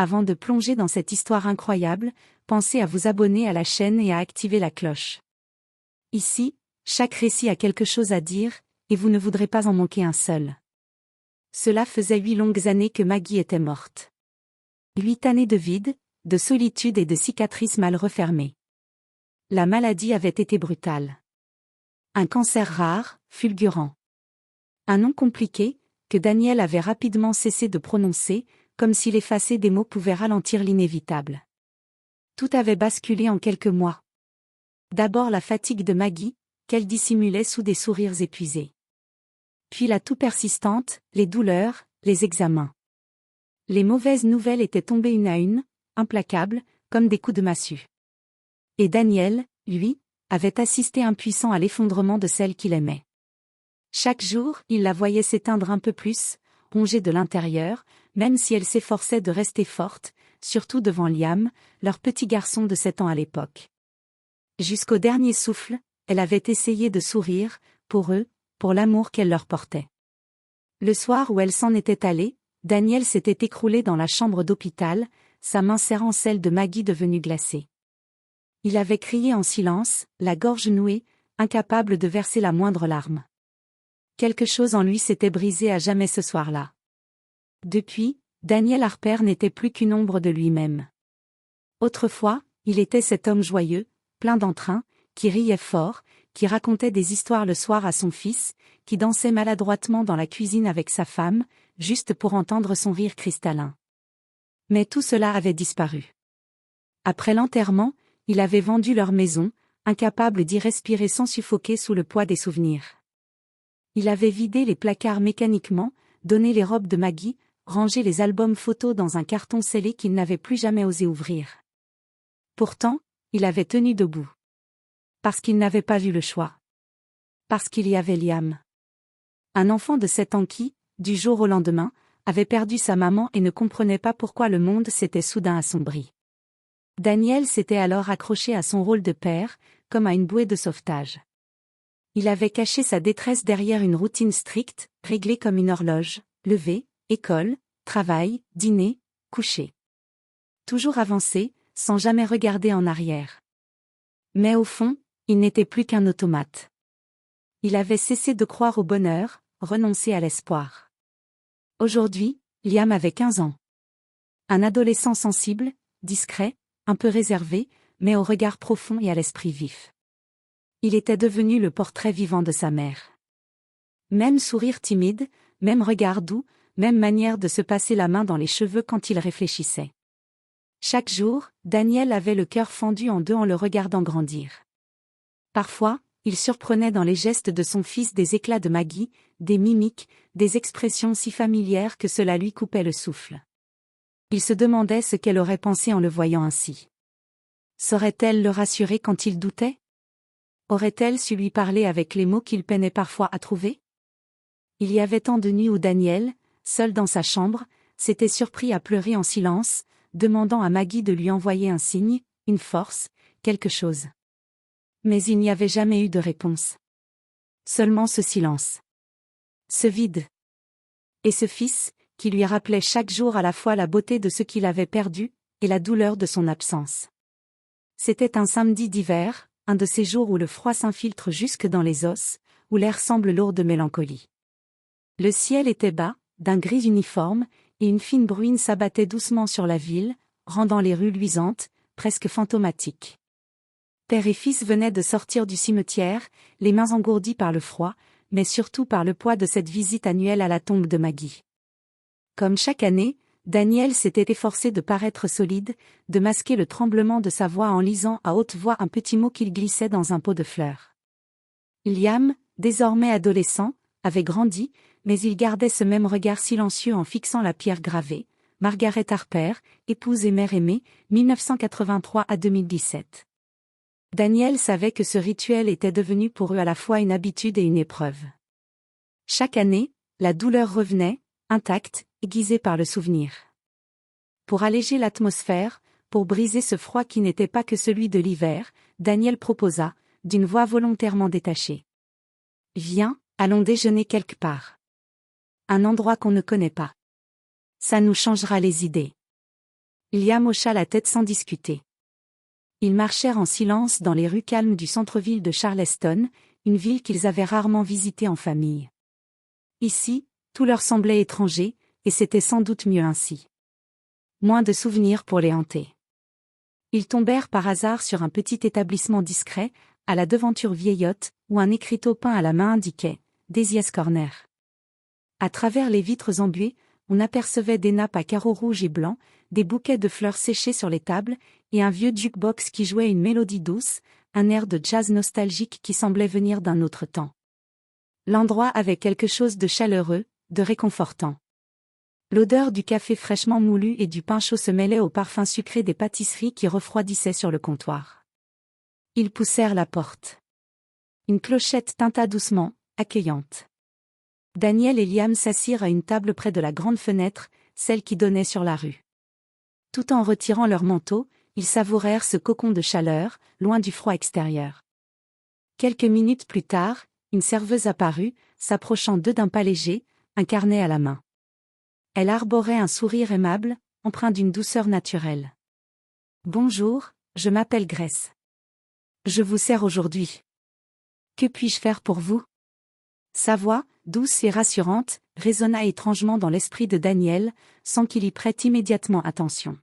Avant de plonger dans cette histoire incroyable, pensez à vous abonner à la chaîne et à activer la cloche. Ici, chaque récit a quelque chose à dire, et vous ne voudrez pas en manquer un seul. Cela faisait 8 longues années que Maggie était morte. 8 années de vide, de solitude et de cicatrices mal refermées. La maladie avait été brutale. Un cancer rare, fulgurant. Un nom compliqué, que Daniel avait rapidement cessé de prononcer, comme s'il effaçait des mots pouvait ralentir l'inévitable. Tout avait basculé en quelques mois. D'abord la fatigue de Maggie, qu'elle dissimulait sous des sourires épuisés. Puis la toux persistante, les douleurs, les examens. Les mauvaises nouvelles étaient tombées une à une, implacables, comme des coups de massue. Et Daniel, lui, avait assisté impuissant à l'effondrement de celle qu'il aimait. Chaque jour, il la voyait s'éteindre un peu plus, rongée de l'intérieur, même si elle s'efforçait de rester forte, surtout devant Liam, leur petit garçon de 7 ans à l'époque. Jusqu'au dernier souffle, elle avait essayé de sourire, pour eux, pour l'amour qu'elle leur portait. Le soir où elle s'en était allée, Daniel s'était écroulé dans la chambre d'hôpital, sa main serrant celle de Maggie devenue glacée. Il avait crié en silence, la gorge nouée, incapable de verser la moindre larme. Quelque chose en lui s'était brisé à jamais ce soir-là. Depuis, Daniel Harper n'était plus qu'une ombre de lui-même. Autrefois, il était cet homme joyeux, plein d'entrain, qui riait fort, qui racontait des histoires le soir à son fils, qui dansait maladroitement dans la cuisine avec sa femme, juste pour entendre son rire cristallin. Mais tout cela avait disparu. Après l'enterrement, il avait vendu leur maison, incapable d'y respirer sans suffoquer sous le poids des souvenirs. Il avait vidé les placards mécaniquement, donné les robes de Maggie, rangé les albums photos dans un carton scellé qu'il n'avait plus jamais osé ouvrir. Pourtant, il avait tenu debout. Parce qu'il n'avait pas vu le choix. Parce qu'il y avait Liam. Un enfant de 7 ans qui, du jour au lendemain, avait perdu sa maman et ne comprenait pas pourquoi le monde s'était soudain assombri. Daniel s'était alors accroché à son rôle de père, comme à une bouée de sauvetage. Il avait caché sa détresse derrière une routine stricte, réglée comme une horloge, lever, école, travail, dîner, coucher. Toujours avancer, sans jamais regarder en arrière. Mais au fond, il n'était plus qu'un automate. Il avait cessé de croire au bonheur, renoncé à l'espoir. Aujourd'hui, Liam avait 15 ans. Un adolescent sensible, discret, un peu réservé, mais au regard profond et à l'esprit vif. Il était devenu le portrait vivant de sa mère. Même sourire timide, même regard doux, même manière de se passer la main dans les cheveux quand il réfléchissait. Chaque jour, Daniel avait le cœur fendu en deux en le regardant grandir. Parfois, il surprenait dans les gestes de son fils des éclats de Maggie, des mimiques, des expressions si familières que cela lui coupait le souffle. Il se demandait ce qu'elle aurait pensé en le voyant ainsi. Saurait-elle le rassurer quand il doutait ? Aurait-elle su lui parler avec les mots qu'il peinait parfois à trouver ? Il y avait tant de nuits où Daniel, seul dans sa chambre, s'était surpris à pleurer en silence, demandant à Maggie de lui envoyer un signe, une force, quelque chose. Mais il n'y avait jamais eu de réponse. Seulement ce silence. Ce vide. Et ce fils, qui lui rappelait chaque jour à la fois la beauté de ce qu'il avait perdu, et la douleur de son absence. C'était un samedi d'hiver, un de ces jours où le froid s'infiltre jusque dans les os, où l'air semble lourd de mélancolie. Le ciel était bas, d'un gris uniforme, et une fine bruine s'abattait doucement sur la ville, rendant les rues luisantes, presque fantomatiques. Père et fils venaient de sortir du cimetière, les mains engourdies par le froid, mais surtout par le poids de cette visite annuelle à la tombe de Maggie. Comme chaque année, Daniel s'était efforcé de paraître solide, de masquer le tremblement de sa voix en lisant à haute voix un petit mot qu'il glissait dans un pot de fleurs. Liam, désormais adolescent, avait grandi, mais il gardait ce même regard silencieux en fixant la pierre gravée, Margaret Harper, épouse et mère aimée, 1983 à 2017. Daniel savait que ce rituel était devenu pour eux à la fois une habitude et une épreuve. Chaque année, la douleur revenait, intacte, aiguisée par le souvenir. Pour alléger l'atmosphère, pour briser ce froid qui n'était pas que celui de l'hiver, Daniel proposa, d'une voix volontairement détachée. « Viens, allons déjeuner quelque part. Un endroit qu'on ne connaît pas. Ça nous changera les idées. » Liam hocha la tête sans discuter. Ils marchèrent en silence dans les rues calmes du centre-ville de Charleston, une ville qu'ils avaient rarement visitée en famille. Ici, tout leur semblait étranger, et c'était sans doute mieux ainsi. Moins de souvenirs pour les hanter. Ils tombèrent par hasard sur un petit établissement discret, à la devanture vieillotte, où un écriteau peint à la main indiquait « Daisy's Corner ». À travers les vitres embuées, on apercevait des nappes à carreaux rouges et blancs, des bouquets de fleurs séchées sur les tables, et un vieux jukebox qui jouait une mélodie douce, un air de jazz nostalgique qui semblait venir d'un autre temps. L'endroit avait quelque chose de chaleureux, de réconfortant. L'odeur du café fraîchement moulu et du pain chaud se mêlait au parfum sucré des pâtisseries qui refroidissaient sur le comptoir. Ils poussèrent la porte. Une clochette tinta doucement, accueillante. Daniel et Liam s'assirent à une table près de la grande fenêtre, celle qui donnait sur la rue. Tout en retirant leur manteau, ils savourèrent ce cocon de chaleur, loin du froid extérieur. Quelques minutes plus tard, une serveuse apparut, s'approchant d'eux d'un pas léger, un carnet à la main. Elle arborait un sourire aimable, empreint d'une douceur naturelle. « Bonjour, je m'appelle Grace. Je vous sers aujourd'hui. Que puis-je faire pour vous ?» Sa voix, douce et rassurante, résonna étrangement dans l'esprit de Daniel, sans qu'il y prête immédiatement attention.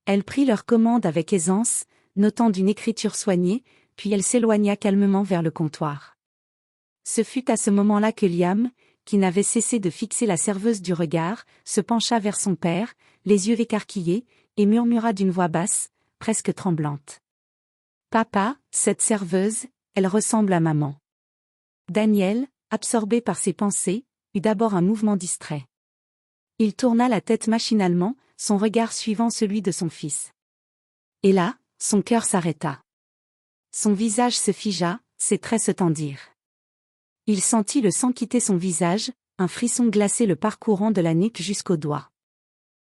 Elle prit leur commande avec aisance, notant d'une écriture soignée, puis elle s'éloigna calmement vers le comptoir. Ce fut à ce moment-là que Liam, qui n'avait cessé de fixer la serveuse du regard, se pencha vers son père, les yeux écarquillés, et murmura d'une voix basse, presque tremblante. « Papa, cette serveuse, elle ressemble à maman. » Daniel, absorbé par ses pensées, eut d'abord un mouvement distrait. Il tourna la tête machinalement, son regard suivant celui de son fils. Et là, son cœur s'arrêta. Son visage se figea, ses traits se tendirent. Il sentit le sang quitter son visage, un frisson glacé le parcourant de la nuque jusqu'aux doigts.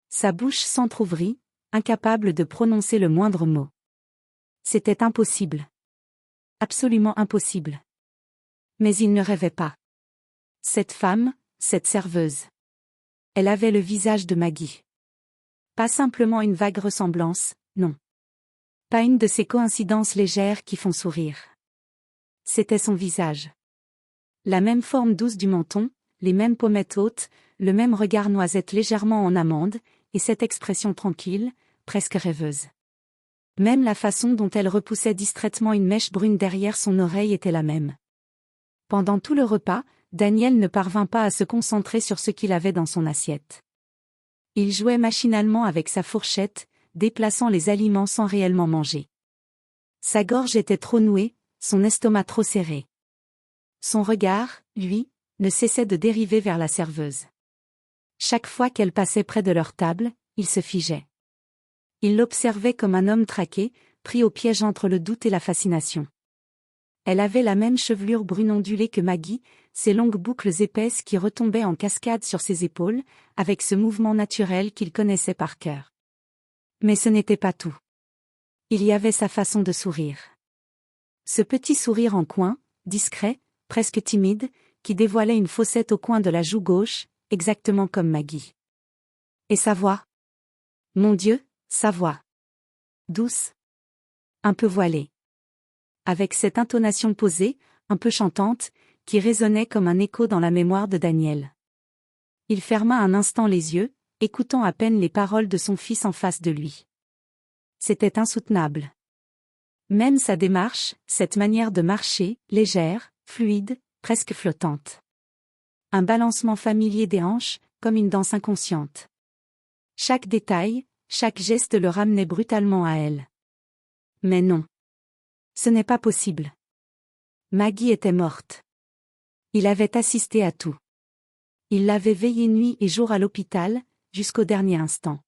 Sa bouche s'entr'ouvrit, incapable de prononcer le moindre mot. C'était impossible. Absolument impossible. Mais il ne rêvait pas. Cette femme, cette serveuse. Elle avait le visage de Maggie. Pas simplement une vague ressemblance, non. Pas une de ces coïncidences légères qui font sourire. C'était son visage. La même forme douce du menton, les mêmes pommettes hautes, le même regard noisette légèrement en amande, et cette expression tranquille, presque rêveuse. Même la façon dont elle repoussait distraitement une mèche brune derrière son oreille était la même. Pendant tout le repas, Daniel ne parvint pas à se concentrer sur ce qu'il avait dans son assiette. Il jouait machinalement avec sa fourchette, déplaçant les aliments sans réellement manger. Sa gorge était trop nouée, son estomac trop serré. Son regard, lui, ne cessait de dériver vers la serveuse. Chaque fois qu'elle passait près de leur table, il se figeait. Il l'observait comme un homme traqué, pris au piège entre le doute et la fascination. Elle avait la même chevelure brune ondulée que Maggie, ses longues boucles épaisses qui retombaient en cascade sur ses épaules, avec ce mouvement naturel qu'il connaissait par cœur. Mais ce n'était pas tout. Il y avait sa façon de sourire. Ce petit sourire en coin, discret, presque timide, qui dévoilait une fossette au coin de la joue gauche, exactement comme Maggie. Et sa voix? Mon Dieu, sa voix. Douce. Un peu voilée. Avec cette intonation posée, un peu chantante, qui résonnait comme un écho dans la mémoire de Daniel. Il ferma un instant les yeux, écoutant à peine les paroles de son fils en face de lui. C'était insoutenable. Même sa démarche, cette manière de marcher, légère, fluide, presque flottante. Un balancement familier des hanches, comme une danse inconsciente. Chaque détail, chaque geste le ramenait brutalement à elle. Mais non. Ce n'est pas possible. Maggie était morte. Il avait assisté à tout. Il l'avait veillée nuit et jour à l'hôpital, jusqu'au dernier instant.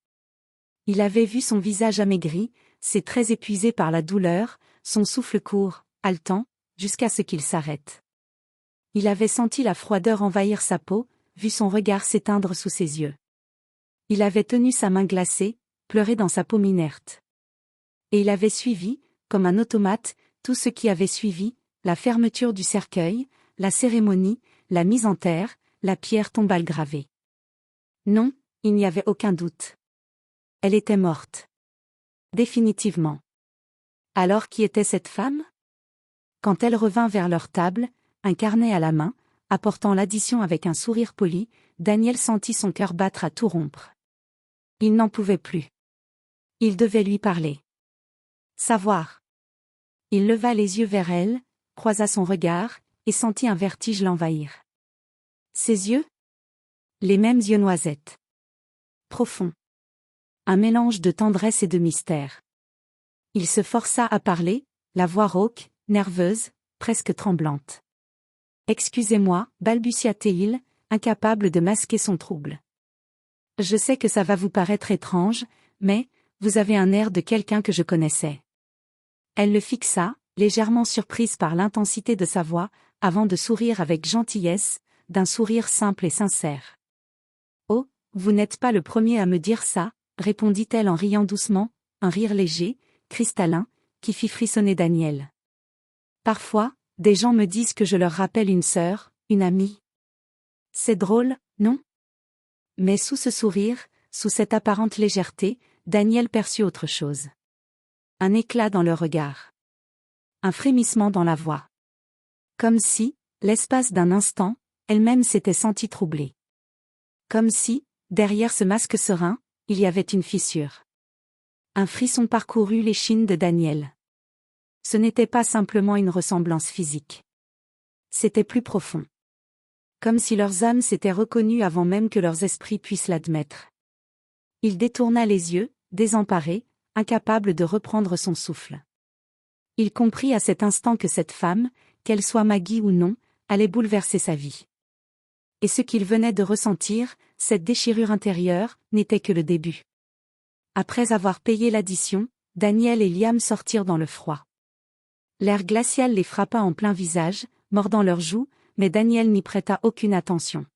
Il avait vu son visage amaigri, ses traits épuisés par la douleur, son souffle court, haletant, jusqu'à ce qu'il s'arrête. Il avait senti la froideur envahir sa peau, vu son regard s'éteindre sous ses yeux. Il avait tenu sa main glacée, pleuré dans sa paume inerte. Et il avait suivi, comme un automate, tout ce qui avait suivi, la fermeture du cercueil, la cérémonie, la mise en terre, la pierre tombale gravée. Non, il n'y avait aucun doute. Elle était morte. Définitivement. Alors qui était cette femme? Quand elle revint vers leur table, un carnet à la main, apportant l'addition avec un sourire poli, Daniel sentit son cœur battre à tout rompre. Il n'en pouvait plus. Il devait lui parler. Savoir. Il leva les yeux vers elle, croisa son regard, et sentit un vertige l'envahir. Ses yeux? Les mêmes yeux noisettes. Profonds. Un mélange de tendresse et de mystère. Il se força à parler, la voix rauque, nerveuse, presque tremblante. « Excusez-moi, balbutia-t-il, incapable de masquer son trouble. Je sais que ça va vous paraître étrange, mais, vous avez un air de quelqu'un que je connaissais. » Elle le fixa, légèrement surprise par l'intensité de sa voix, avant de sourire avec gentillesse, d'un sourire simple et sincère. « Oh, vous n'êtes pas le premier à me dire ça, » répondit-elle en riant doucement, un rire léger, cristallin, qui fit frissonner Daniel. « Parfois, des gens me disent que je leur rappelle une sœur, une amie. C'est drôle, non ? » Mais sous ce sourire, sous cette apparente légèreté, Daniel perçut autre chose. Un éclat dans le regard. Un frémissement dans la voix. Comme si, l'espace d'un instant, elle-même s'était sentie troublée. Comme si, derrière ce masque serein, il y avait une fissure. Un frisson parcourut l'échine de Daniel. Ce n'était pas simplement une ressemblance physique. C'était plus profond. Comme si leurs âmes s'étaient reconnues avant même que leurs esprits puissent l'admettre. Il détourna les yeux, désemparé, incapable de reprendre son souffle. Il comprit à cet instant que cette femme, qu'elle soit Maggie ou non, allait bouleverser sa vie. Et ce qu'il venait de ressentir, cette déchirure intérieure, n'était que le début. Après avoir payé l'addition, Daniel et Liam sortirent dans le froid. L'air glacial les frappa en plein visage, mordant leurs joues, mais Daniel n'y prêta aucune attention.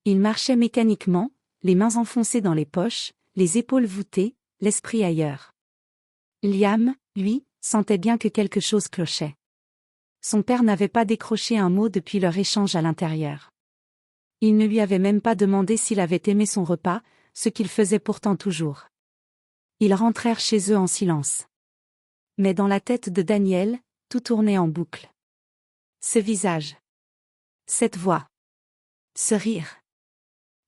Il marchait mécaniquement, les mains enfoncées dans les poches, les épaules voûtées, l'esprit ailleurs. Liam, lui, sentait bien que quelque chose clochait. Son père n'avait pas décroché un mot depuis leur échange à l'intérieur. Il ne lui avait même pas demandé s'il avait aimé son repas, ce qu'il faisait pourtant toujours. Ils rentrèrent chez eux en silence. Mais dans la tête de Daniel, tout tournait en boucle. Ce visage. Cette voix. Ce rire.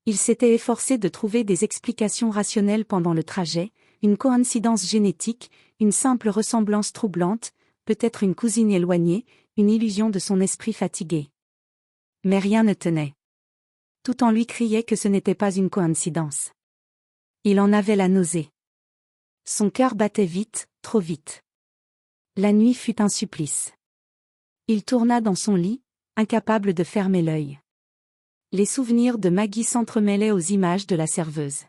Il s'était efforcé de trouver des explications rationnelles pendant le trajet, une coïncidence génétique, une simple ressemblance troublante, peut-être une cousine éloignée, une illusion de son esprit fatigué. Mais rien ne tenait. Tout en lui criait que ce n'était pas une coïncidence. Il en avait la nausée. Son cœur battait vite, trop vite. La nuit fut un supplice. Il tourna dans son lit, incapable de fermer l'œil. Les souvenirs de Maggie s'entremêlaient aux images de la serveuse.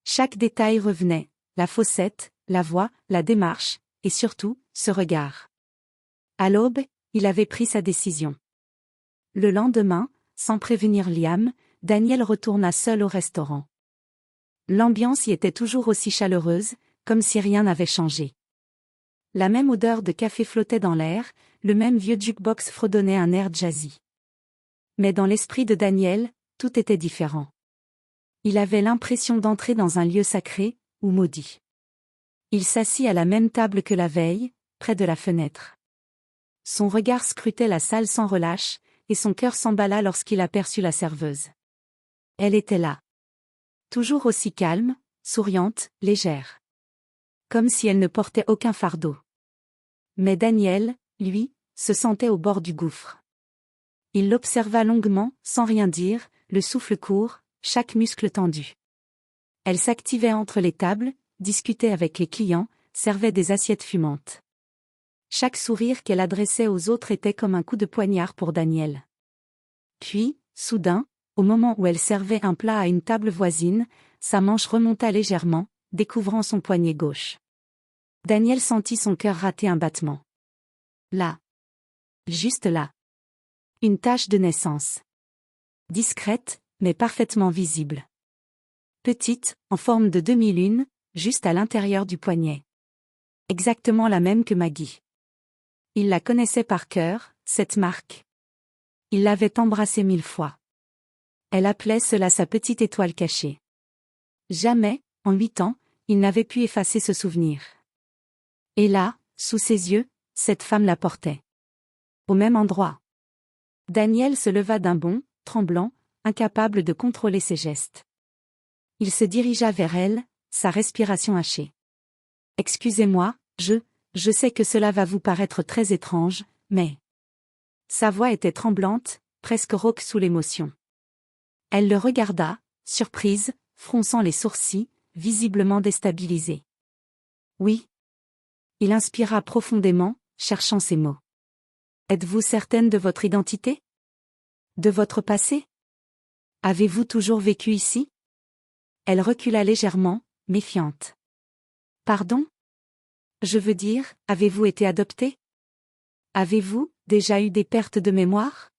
Chaque détail revenait, la fossette, la voix, la démarche, et surtout, ce regard. À l'aube, il avait pris sa décision. Le lendemain, sans prévenir Liam, Daniel retourna seul au restaurant. L'ambiance y était toujours aussi chaleureuse, comme si rien n'avait changé. La même odeur de café flottait dans l'air, le même vieux jukebox fredonnait un air jazzy. Mais dans l'esprit de Daniel, tout était différent. Il avait l'impression d'entrer dans un lieu sacré, ou maudit. Il s'assit à la même table que la veille, près de la fenêtre. Son regard scrutait la salle sans relâche, et son cœur s'emballa lorsqu'il aperçut la serveuse. Elle était là. Toujours aussi calme, souriante, légère. Comme si elle ne portait aucun fardeau. Mais Daniel, lui, se sentait au bord du gouffre. Il l'observa longuement, sans rien dire, le souffle court, chaque muscle tendu. Elle s'activait entre les tables, discutait avec les clients, servait des assiettes fumantes. Chaque sourire qu'elle adressait aux autres était comme un coup de poignard pour Daniel. Puis, soudain, au moment où elle servait un plat à une table voisine, sa manche remonta légèrement, découvrant son poignet gauche. Daniel sentit son cœur rater un battement. Là. Juste là. Une tache de naissance. Discrète, mais parfaitement visible. Petite, en forme de demi-lune, juste à l'intérieur du poignet. Exactement la même que Maggie. Il la connaissait par cœur, cette marque. Il l'avait embrassée 1000 fois. Elle appelait cela sa petite étoile cachée. Jamais, en 8 ans, il n'avait pu effacer ce souvenir. Et là, sous ses yeux, cette femme la portait. Au même endroit. Daniel se leva d'un bond, tremblant, incapable de contrôler ses gestes. Il se dirigea vers elle, sa respiration hachée. « Excusez-moi, je sais que cela va vous paraître très étrange, mais... » Sa voix était tremblante, presque rauque sous l'émotion. Elle le regarda, surprise, fronçant les sourcils, visiblement déstabilisée. « Oui. » Il inspira profondément, cherchant ses mots. « Êtes-vous certaine de votre identité? De votre passé? Avez-vous toujours vécu ici? » Elle recula légèrement, méfiante. « Pardon? Je veux dire, avez-vous été adoptée? Avez-vous déjà eu des pertes de mémoire?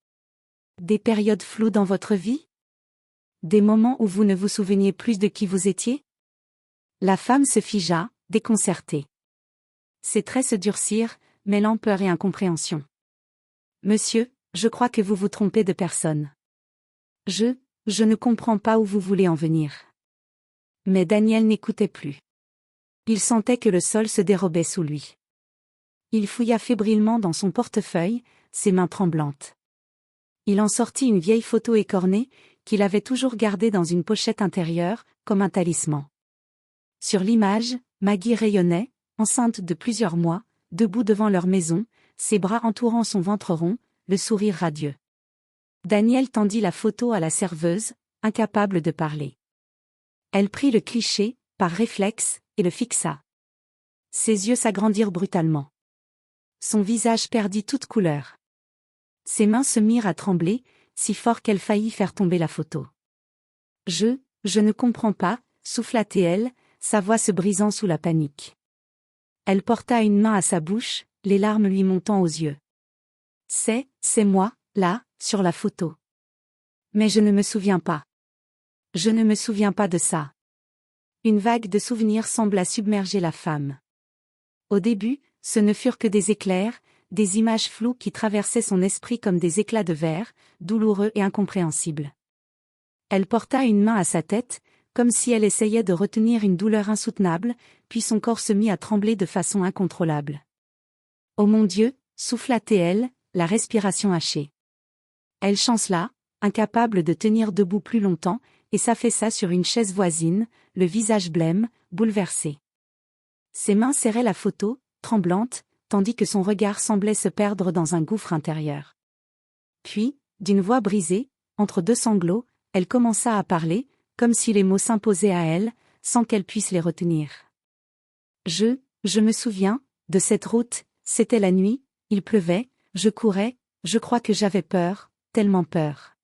Des périodes floues dans votre vie? Des moments où vous ne vous souveniez plus de qui vous étiez? » La femme se figea, déconcertée. Ses traits se durcirent, mêlant peur et incompréhension. « Monsieur, je crois que vous vous trompez de personne. Je ne comprends pas où vous voulez en venir. » Mais Daniel n'écoutait plus. Il sentait que le sol se dérobait sous lui. Il fouilla fébrilement dans son portefeuille, ses mains tremblantes. Il en sortit une vieille photo écornée, qu'il avait toujours gardée dans une pochette intérieure, comme un talisman. Sur l'image, Maggie rayonnait, enceinte de plusieurs mois, debout devant leur maison, ses bras entourant son ventre rond, le sourire radieux. Daniel tendit la photo à la serveuse, incapable de parler. Elle prit le cliché, par réflexe, et le fixa. Ses yeux s'agrandirent brutalement. Son visage perdit toute couleur. Ses mains se mirent à trembler, si fort qu'elle faillit faire tomber la photo. Je ne comprends pas, souffla-t-elle, sa voix se brisant sous la panique. Elle porta une main à sa bouche, les larmes lui montant aux yeux. C'est moi, là, sur la photo. Mais je ne me souviens pas. Je ne me souviens pas de ça. Une vague de souvenirs sembla submerger la femme. Au début, ce ne furent que des éclairs, des images floues qui traversaient son esprit comme des éclats de verre, douloureux et incompréhensibles. Elle porta une main à sa tête, comme si elle essayait de retenir une douleur insoutenable, puis son corps se mit à trembler de façon incontrôlable. « Oh mon Dieu !» souffla-t-elle, la respiration hachée. Elle chancela, incapable de tenir debout plus longtemps, et s'affaissa sur une chaise voisine, le visage blême, bouleversé. Ses mains serraient la photo, tremblantes, tandis que son regard semblait se perdre dans un gouffre intérieur. Puis, d'une voix brisée, entre deux sanglots, elle commença à parler, comme si les mots s'imposaient à elle, sans qu'elle puisse les retenir. Je me souviens, de cette route, c'était la nuit, il pleuvait, je courais, je crois que j'avais peur, tellement peur.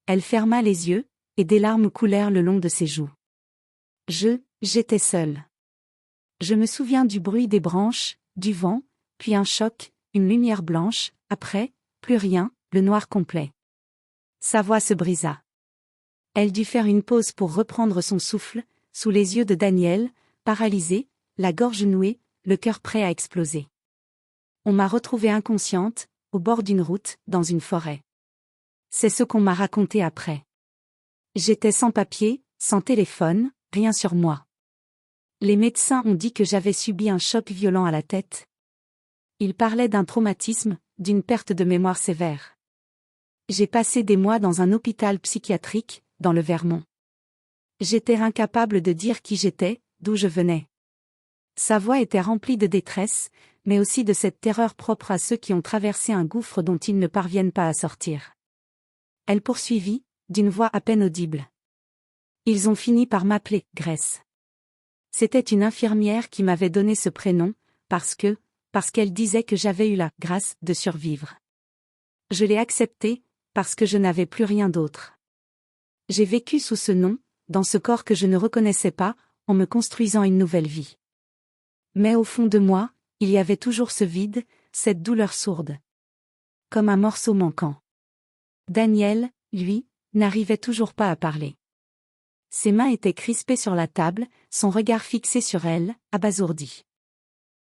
Elle ferma les yeux, et des larmes coulèrent le long de ses joues. J'étais seule. Je me souviens du bruit des branches, du vent, puis un choc, une lumière blanche, après, plus rien, le noir complet. Sa voix se brisa. Elle dut faire une pause pour reprendre son souffle, sous les yeux de Daniel, paralysé, la gorge nouée, le cœur prêt à exploser. On m'a retrouvée inconsciente, au bord d'une route, dans une forêt. C'est ce qu'on m'a raconté après. J'étais sans papier, sans téléphone, rien sur moi. Les médecins ont dit que j'avais subi un choc violent à la tête. Ils parlaient d'un traumatisme, d'une perte de mémoire sévère. J'ai passé des mois dans un hôpital psychiatrique, dans le Vermont. J'étais incapable de dire qui j'étais, d'où je venais. Sa voix était remplie de détresse, mais aussi de cette terreur propre à ceux qui ont traversé un gouffre dont ils ne parviennent pas à sortir. Elle poursuivit, d'une voix à peine audible. Ils ont fini par m'appeler Grace. C'était une infirmière qui m'avait donné ce prénom, parce qu'elle disait que j'avais eu la grâce de survivre. Je l'ai accepté, parce que je n'avais plus rien d'autre. J'ai vécu sous ce nom, dans ce corps que je ne reconnaissais pas, en me construisant une nouvelle vie. Mais au fond de moi, il y avait toujours ce vide, cette douleur sourde. Comme un morceau manquant. Daniel, lui, n'arrivait toujours pas à parler. Ses mains étaient crispées sur la table, son regard fixé sur elle, abasourdi.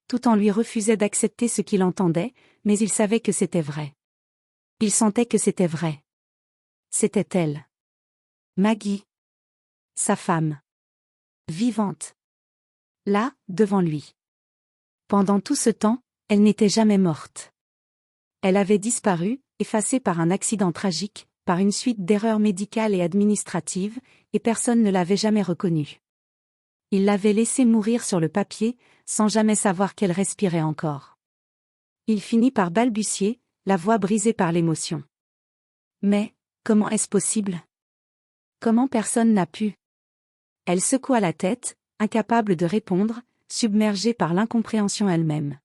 Tout en lui refusait d'accepter ce qu'il entendait, mais il savait que c'était vrai. Il sentait que c'était vrai. C'était elle. Maggie. Sa femme. Vivante. Là, devant lui. Pendant tout ce temps, elle n'était jamais morte. Elle avait disparu, effacée par un accident tragique, par une suite d'erreurs médicales et administratives, et personne ne l'avait jamais reconnue. Il l'avait laissée mourir sur le papier, sans jamais savoir qu'elle respirait encore. Il finit par balbutier, la voix brisée par l'émotion. Mais, comment est-ce possible? Comment personne n'a pu? Elle secoua la tête, incapable de répondre, submergée par l'incompréhension elle-même.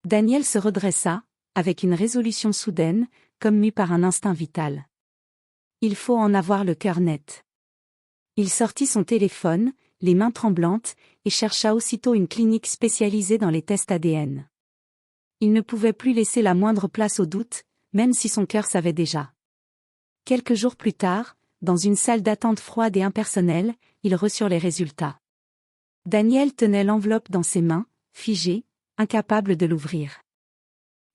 Daniel se redressa, avec une résolution soudaine, comme mue par un instinct vital. Il faut en avoir le cœur net. Il sortit son téléphone, les mains tremblantes, et chercha aussitôt une clinique spécialisée dans les tests ADN. Il ne pouvait plus laisser la moindre place au doute, même si son cœur savait déjà. Quelques jours plus tard, dans une salle d'attente froide et impersonnelle, ils reçurent les résultats. Daniel tenait l'enveloppe dans ses mains, figée, incapable de l'ouvrir.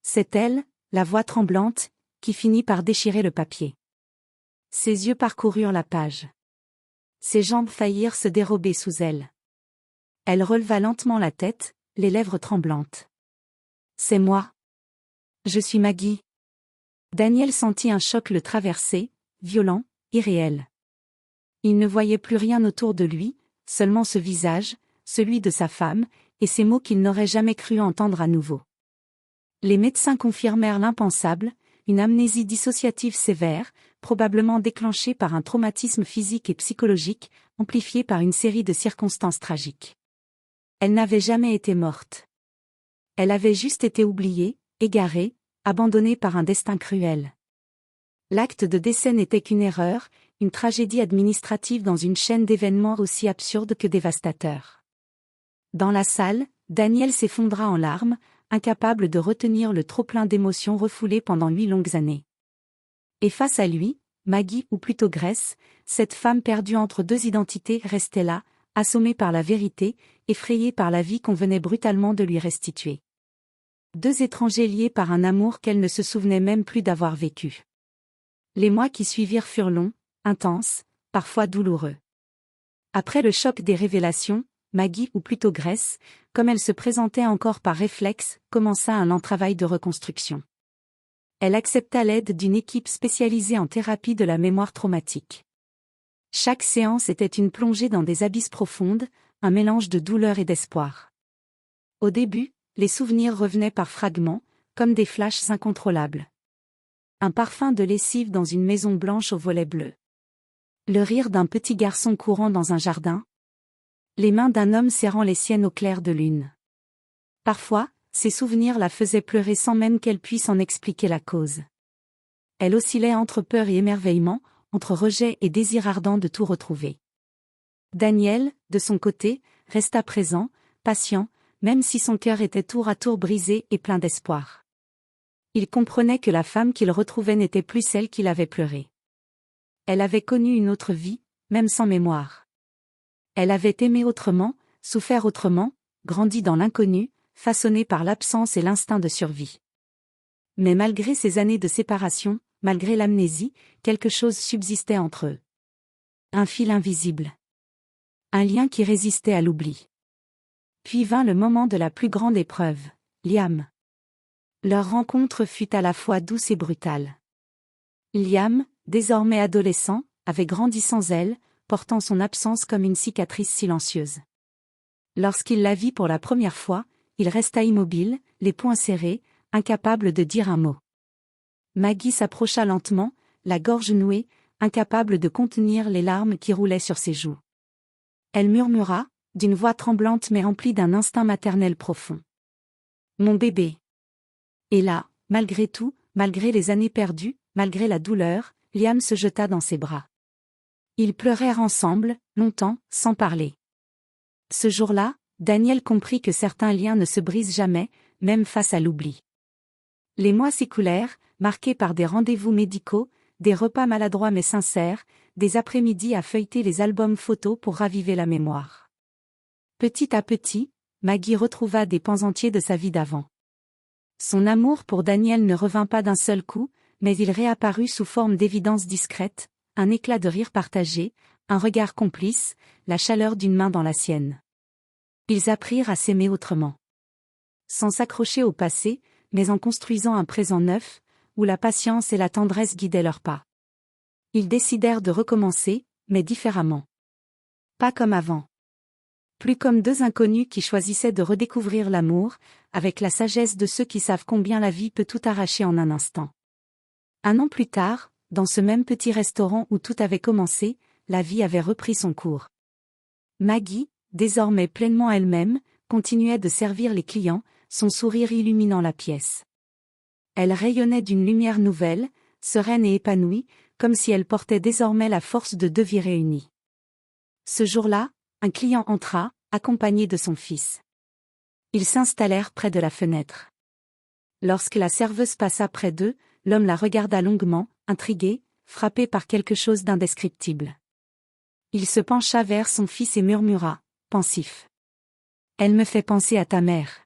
C'est elle, la voix tremblante, qui finit par déchirer le papier. Ses yeux parcoururent la page. Ses jambes faillirent se dérober sous elle. Elle releva lentement la tête, les lèvres tremblantes. « C'est moi. Je suis Maggie. » Daniel sentit un choc le traverser, violent, irréel. Il ne voyait plus rien autour de lui, seulement ce visage, celui de sa femme, et ces mots qu'il n'aurait jamais cru entendre à nouveau. Les médecins confirmèrent l'impensable, une amnésie dissociative sévère, probablement déclenchée par un traumatisme physique et psychologique, amplifié par une série de circonstances tragiques. Elle n'avait jamais été morte. Elle avait juste été oubliée, égarée, abandonnée par un destin cruel. L'acte de décès n'était qu'une erreur, une tragédie administrative dans une chaîne d'événements aussi absurde que dévastateurs. Dans la salle, Daniel s'effondra en larmes, incapable de retenir le trop-plein d'émotions refoulées pendant 8 longues années. Et face à lui, Maggie ou plutôt Grace, cette femme perdue entre deux identités restait là, assommée par la vérité, effrayée par la vie qu'on venait brutalement de lui restituer. Deux étrangers liés par un amour qu'elle ne se souvenait même plus d'avoir vécu. Les mois qui suivirent furent longs, intenses, parfois douloureux. Après le choc des révélations, Maggie ou plutôt Grace, comme elle se présentait encore par réflexe, commença un lent travail de reconstruction. Elle accepta l'aide d'une équipe spécialisée en thérapie de la mémoire traumatique. Chaque séance était une plongée dans des abysses profondes, un mélange de douleur et d'espoir. Au début, les souvenirs revenaient par fragments, comme des flashs incontrôlables. Un parfum de lessive dans une maison blanche aux volets bleus. Le rire d'un petit garçon courant dans un jardin. Les mains d'un homme serrant les siennes au clair de lune. Parfois, ces souvenirs la faisaient pleurer sans même qu'elle puisse en expliquer la cause. Elle oscillait entre peur et émerveillement, entre rejet et désir ardent de tout retrouver. Daniel, de son côté, resta présent, patient, même si son cœur était tour à tour brisé et plein d'espoir. Il comprenait que la femme qu'il retrouvait n'était plus celle qu'il avait pleurée. Elle avait connu une autre vie, même sans mémoire. Elle avait aimé autrement, souffert autrement, grandi dans l'inconnu, façonnée par l'absence et l'instinct de survie. Mais malgré ces années de séparation, malgré l'amnésie, quelque chose subsistait entre eux. Un fil invisible. Un lien qui résistait à l'oubli. Puis vint le moment de la plus grande épreuve, Liam. Leur rencontre fut à la fois douce et brutale. Liam, désormais adolescent, avait grandi sans elle, portant son absence comme une cicatrice silencieuse. Lorsqu'il la vit pour la première fois, il resta immobile, les poings serrés, incapable de dire un mot. Maggie s'approcha lentement, la gorge nouée, incapable de contenir les larmes qui roulaient sur ses joues. Elle murmura, d'une voix tremblante mais remplie d'un instinct maternel profond. « Mon bébé !» Et là, malgré tout, malgré les années perdues, malgré la douleur, Liam se jeta dans ses bras. Ils pleurèrent ensemble, longtemps, sans parler. Ce jour-là, Daniel comprit que certains liens ne se brisent jamais, même face à l'oubli. Les mois s'écoulèrent, marqués par des rendez-vous médicaux, des repas maladroits mais sincères, des après-midi à feuilleter les albums photos pour raviver la mémoire. Petit à petit, Maggie retrouva des pans entiers de sa vie d'avant. Son amour pour Daniel ne revint pas d'un seul coup, mais il réapparut sous forme d'évidences discrètes, un éclat de rire partagé, Un regard complice, la chaleur d'une main dans la sienne. Ils apprirent à s'aimer autrement. Sans s'accrocher au passé, mais en construisant un présent neuf, où la patience et la tendresse guidaient leurs pas. Ils décidèrent de recommencer, mais différemment. Pas comme avant. Plus comme deux inconnus qui choisissaient de redécouvrir l'amour, avec la sagesse de ceux qui savent combien la vie peut tout arracher en un instant. 1 an plus tard, dans ce même petit restaurant où tout avait commencé, la vie avait repris son cours. Maggie, désormais pleinement elle-même, continuait de servir les clients, son sourire illuminant la pièce. Elle rayonnait d'une lumière nouvelle, sereine et épanouie, comme si elle portait désormais la force de 2 vies réunies. Ce jour-là, un client entra, accompagné de son fils. Ils s'installèrent près de la fenêtre. Lorsque la serveuse passa près d'eux, l'homme la regarda longuement, intrigué, frappé par quelque chose d'indescriptible. Il se pencha vers son fils et murmura, pensif. « Elle me fait penser à ta mère. »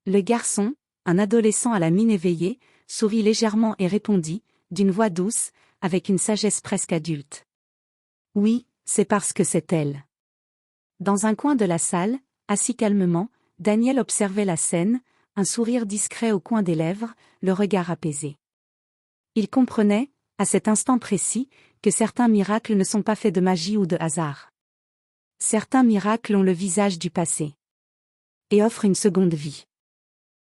Le garçon, un adolescent à la mine éveillée, sourit légèrement et répondit, d'une voix douce, avec une sagesse presque adulte. « Oui, c'est parce que c'est elle. » Dans un coin de la salle, assis calmement, Daniel observait la scène, un sourire discret au coin des lèvres, le regard apaisé. Il comprenait, à cet instant précis, que certains miracles ne sont pas faits de magie ou de hasard. Certains miracles ont le visage du passé. Et offrent une seconde vie.